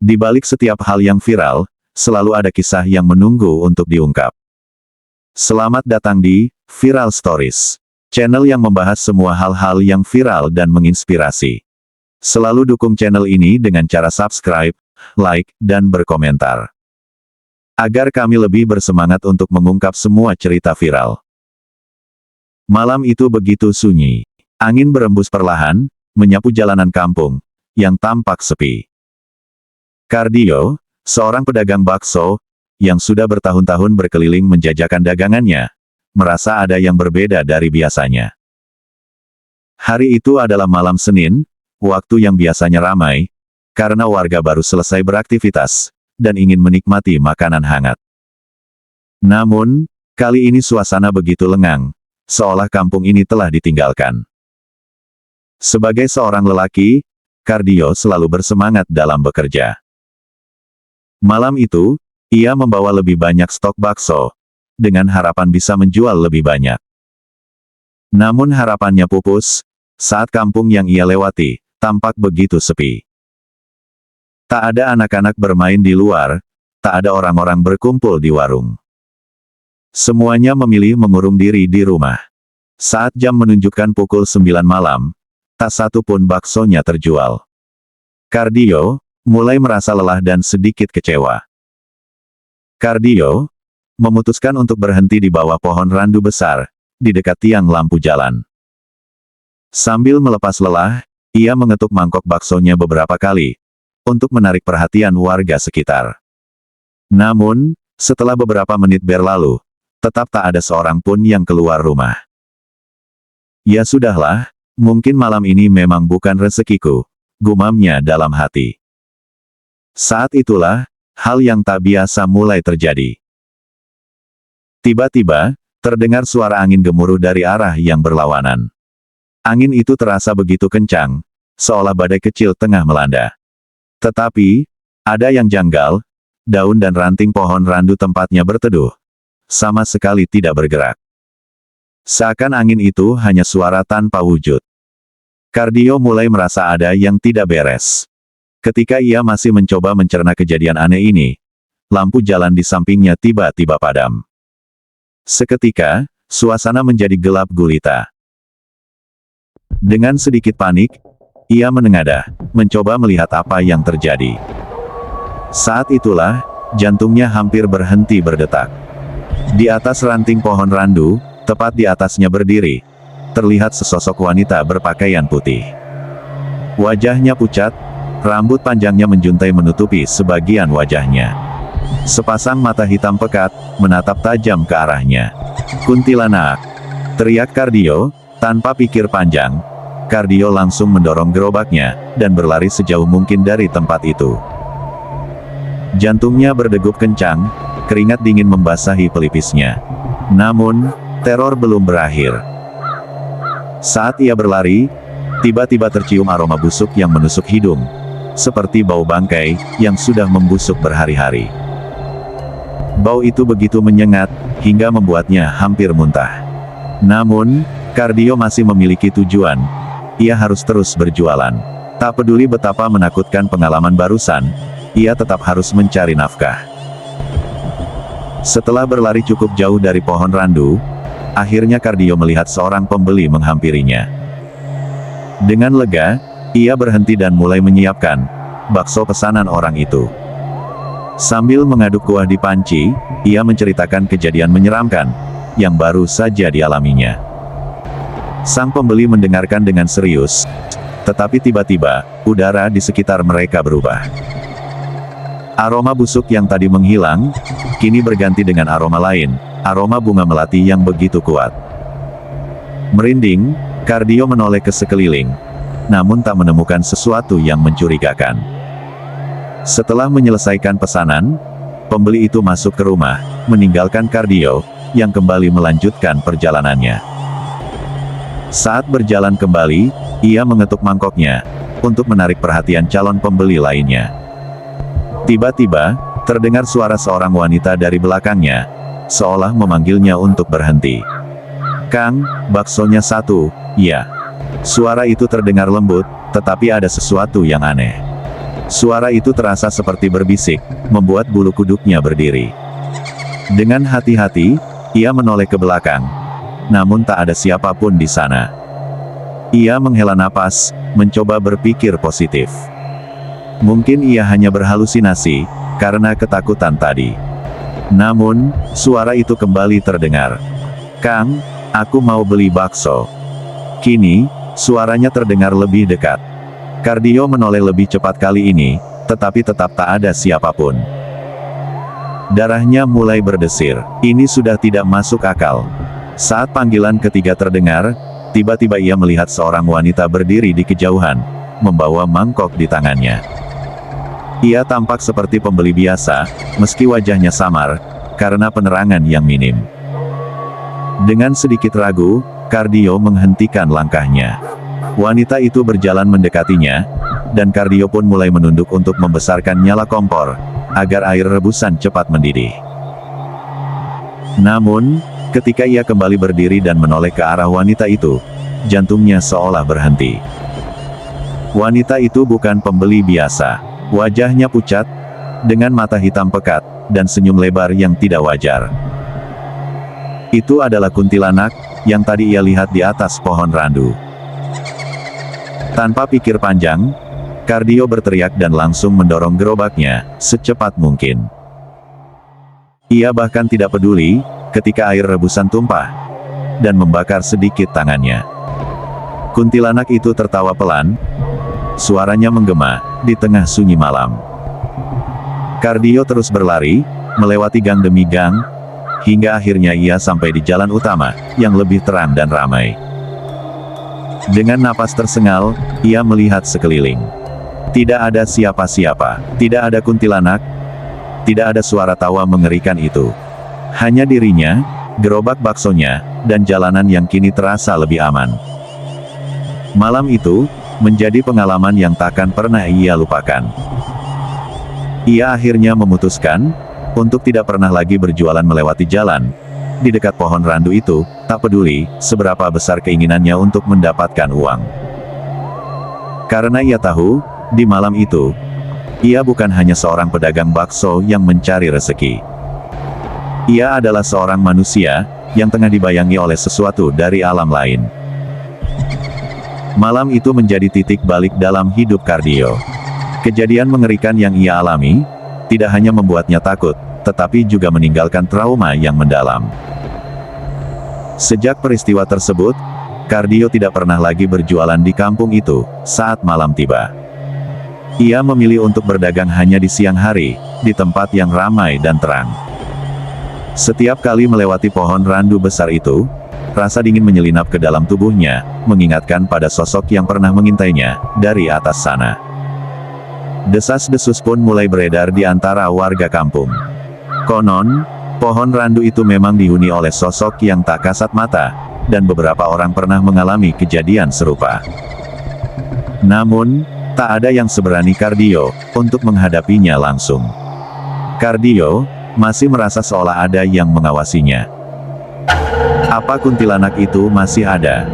Di balik setiap hal yang viral, selalu ada kisah yang menunggu untuk diungkap. Selamat datang di Viral Stories, channel yang membahas semua hal-hal yang viral dan menginspirasi. Selalu dukung channel ini dengan cara subscribe, like, dan berkomentar, agar kami lebih bersemangat untuk mengungkap semua cerita viral. Malam itu begitu sunyi. Angin berembus perlahan, menyapu jalanan kampung, yang tampak sepi. Kardio, seorang pedagang bakso, yang sudah bertahun-tahun berkeliling menjajakan dagangannya, merasa ada yang berbeda dari biasanya. Hari itu adalah malam Senin, waktu yang biasanya ramai, karena warga baru selesai beraktivitas, dan ingin menikmati makanan hangat. Namun, kali ini suasana begitu lengang, seolah kampung ini telah ditinggalkan. Sebagai seorang lelaki, Kardio selalu bersemangat dalam bekerja. Malam itu, ia membawa lebih banyak stok bakso, dengan harapan bisa menjual lebih banyak. Namun harapannya pupus, saat kampung yang ia lewati, tampak begitu sepi. Tak ada anak-anak bermain di luar, tak ada orang-orang berkumpul di warung. Semuanya memilih mengurung diri di rumah. Saat jam menunjukkan pukul 9 malam, tak satu pun baksonya terjual. Kardio mulai merasa lelah dan sedikit kecewa. Kardio memutuskan untuk berhenti di bawah pohon randu besar, di dekat tiang lampu jalan. Sambil melepas lelah, ia mengetuk mangkok baksonya beberapa kali, untuk menarik perhatian warga sekitar. Namun, setelah beberapa menit berlalu, tetap tak ada seorang pun yang keluar rumah. Ya sudahlah, mungkin malam ini memang bukan rezekiku, gumamnya dalam hati. Saat itulah, hal yang tak biasa mulai terjadi. Tiba-tiba, terdengar suara angin gemuruh dari arah yang berlawanan. Angin itu terasa begitu kencang, seolah badai kecil tengah melanda. Tetapi, ada yang janggal, daun dan ranting pohon randu tempatnya berteduh, sama sekali tidak bergerak. Seakan angin itu hanya suara tanpa wujud. Kardio mulai merasa ada yang tidak beres. Ketika ia masih mencoba mencerna kejadian aneh ini, lampu jalan di sampingnya tiba-tiba padam. Seketika, suasana menjadi gelap gulita. Dengan sedikit panik, ia menengadah, mencoba melihat apa yang terjadi. Saat itulah, jantungnya hampir berhenti berdetak. Di atas ranting pohon randu, tepat di atasnya berdiri, terlihat sesosok wanita berpakaian putih. Wajahnya pucat, rambut panjangnya menjuntai menutupi sebagian wajahnya. Sepasang mata hitam pekat, menatap tajam ke arahnya. "Kuntilanak!" teriak Kardio, tanpa pikir panjang. Kardio langsung mendorong gerobaknya, dan berlari sejauh mungkin dari tempat itu. Jantungnya berdegup kencang, keringat dingin membasahi pelipisnya. Namun, teror belum berakhir. Saat ia berlari, tiba-tiba tercium aroma busuk yang menusuk hidung, seperti bau bangkai, yang sudah membusuk berhari-hari. Bau itu begitu menyengat, hingga membuatnya hampir muntah. Namun, Kardio masih memiliki tujuan. Ia harus terus berjualan. Tak peduli betapa menakutkan pengalaman barusan, ia tetap harus mencari nafkah. Setelah berlari cukup jauh dari pohon randu, akhirnya Kardio melihat seorang pembeli menghampirinya. Dengan lega, ia berhenti dan mulai menyiapkan bakso pesanan orang itu. Sambil mengaduk kuah di panci, ia menceritakan kejadian menyeramkan yang baru saja dialaminya. Sang pembeli mendengarkan dengan serius, tetapi tiba-tiba, udara di sekitar mereka berubah. Aroma busuk yang tadi menghilang, kini berganti dengan aroma lain, aroma bunga melati yang begitu kuat. Merinding, Kardio menoleh ke sekeliling, namun tak menemukan sesuatu yang mencurigakan. Setelah menyelesaikan pesanan, pembeli itu masuk ke rumah, meninggalkan Kardio, yang kembali melanjutkan perjalanannya. Saat berjalan kembali, ia mengetuk mangkoknya, untuk menarik perhatian calon pembeli lainnya. Tiba-tiba, terdengar suara seorang wanita dari belakangnya, seolah memanggilnya untuk berhenti. "Kang, baksonya satu, ya." Suara itu terdengar lembut, tetapi ada sesuatu yang aneh. Suara itu terasa seperti berbisik, membuat bulu kuduknya berdiri. Dengan hati-hati, ia menoleh ke belakang. Namun tak ada siapapun di sana. Ia menghela napas, mencoba berpikir positif. Mungkin ia hanya berhalusinasi, karena ketakutan tadi. Namun, suara itu kembali terdengar. "Kang, aku mau beli bakso." Kini, suaranya terdengar lebih dekat. Kardio menoleh lebih cepat kali ini, tetapi tetap tak ada siapapun. Darahnya mulai berdesir. Ini sudah tidak masuk akal. Saat panggilan ketiga terdengar, tiba-tiba ia melihat seorang wanita berdiri di kejauhan, membawa mangkok di tangannya. Ia tampak seperti pembeli biasa, meski wajahnya samar, karena penerangan yang minim. Dengan sedikit ragu, Kardio menghentikan langkahnya. Wanita itu berjalan mendekatinya, dan Kardio pun mulai menunduk untuk membesarkan nyala kompor, agar air rebusan cepat mendidih. Namun, ketika ia kembali berdiri dan menoleh ke arah wanita itu, jantungnya seolah berhenti. Wanita itu bukan pembeli biasa. Wajahnya pucat, dengan mata hitam pekat, dan senyum lebar yang tidak wajar. Itu adalah kuntilanak, yang tadi ia lihat di atas pohon randu. Tanpa pikir panjang, Kardio berteriak dan langsung mendorong gerobaknya, secepat mungkin. Ia bahkan tidak peduli, ketika air rebusan tumpah, dan membakar sedikit tangannya. Kuntilanak itu tertawa pelan, suaranya menggema, di tengah sunyi malam. Kardio terus berlari, melewati gang demi gang, hingga akhirnya ia sampai di jalan utama, yang lebih terang dan ramai. Dengan napas tersengal, ia melihat sekeliling. Tidak ada siapa-siapa, tidak ada kuntilanak, tidak ada suara tawa mengerikan itu. Hanya dirinya, gerobak baksonya, dan jalanan yang kini terasa lebih aman. Malam itu, menjadi pengalaman yang takkan pernah ia lupakan. Ia akhirnya memutuskan, untuk tidak pernah lagi berjualan melewati jalan, di dekat pohon randu itu, tak peduli, seberapa besar keinginannya untuk mendapatkan uang. Karena ia tahu, di malam itu, ia bukan hanya seorang pedagang bakso yang mencari rezeki. Ia adalah seorang manusia, yang tengah dibayangi oleh sesuatu dari alam lain. Malam itu menjadi titik balik dalam hidup Kardio. Kejadian mengerikan yang ia alami, tidak hanya membuatnya takut, tetapi juga meninggalkan trauma yang mendalam. Sejak peristiwa tersebut, Kardio tidak pernah lagi berjualan di kampung itu, saat malam tiba. Ia memilih untuk berdagang hanya di siang hari, di tempat yang ramai dan terang. Setiap kali melewati pohon randu besar itu, rasa dingin menyelinap ke dalam tubuhnya, mengingatkan pada sosok yang pernah mengintainya, dari atas sana. Desas-desus pun mulai beredar di antara warga kampung. Konon, pohon randu itu memang dihuni oleh sosok yang tak kasat mata, dan beberapa orang pernah mengalami kejadian serupa. Namun, tak ada yang seberani Kardio, untuk menghadapinya langsung. Kardio, masih merasa seolah ada yang mengawasinya. Apa kuntilanak itu masih ada?